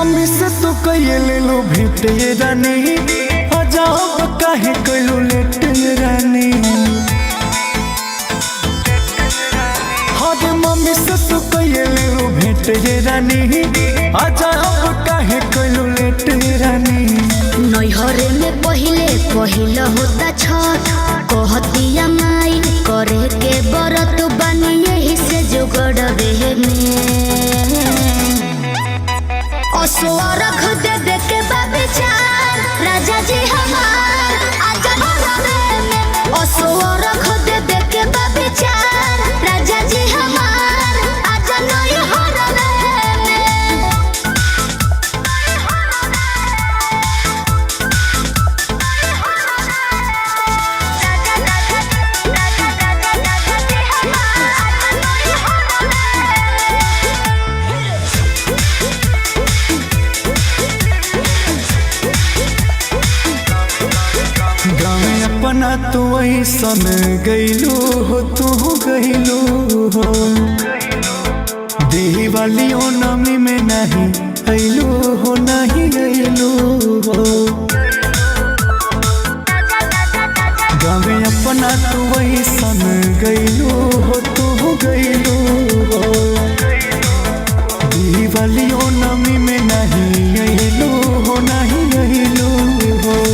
Mummy से तो कहिए ले लो भेंट ये रानी, अजाब काहे कइलू लेट ये रानी। हाँ मम्मी से तो कहिए ले लो भेंट ये रानी, अजाब काहे कइलू लेट ये रानी। नैहरे में पहिले होता छठ, कहतिया माई करे के बरत बानी यही से जुगड़ रहे में। असुआ रख दे के बाबिचार राजा जी हमार आजा घरवे में। असुआ रख दे के बाबिचार राजा जी हमार आजा नैहरवे में। अपना तो ऐसन गईलू हो, तू गईलू हो देही वाली ओ नमी में नहीं अइलू हो, नहीं अइलू हो। गाँव अपना तो ऐसन गईलू हो, तू गईलू हो देही वाली ओ नमी में नहीं अइलू हो, नहीं अइलू हो।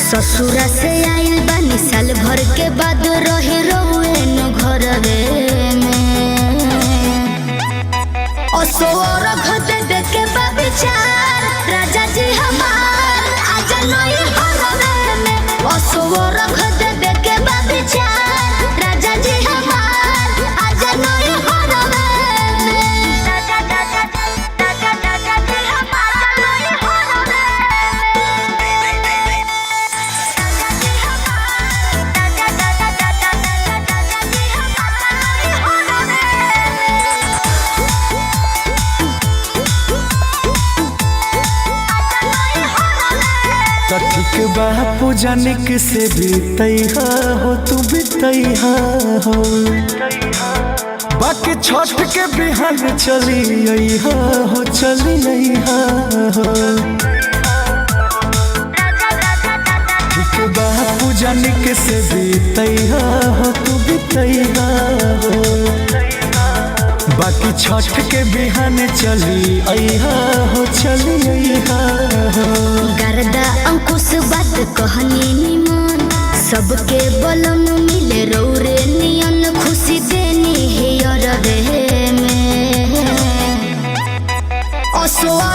ससुरा से आइल बानी साल भर के बाद रही रहुए न घरवे में। असुआ रख दे के बाबिचार राजा जी हमार आजा नैहरवे में। असुआ रख दे के बाबिचार राजा जी हमार आजा नैहरवे में। ठीक बापू जानिक से बीतैहा हो, तू बीतैहा हो बाकी छठ के बिहान चली अइहा हो, चली अइहा हो। ठीक बापू जानिक से बीतैहा हो, तू बीतैहा हो बाकी छठ के बिहान चली अइहा हो, चली अइहा हो। गर्दा अंकुश बात कहनी निमन, सबके बलम मिले रौरे नियन खुशी देनी है रे में। असुआ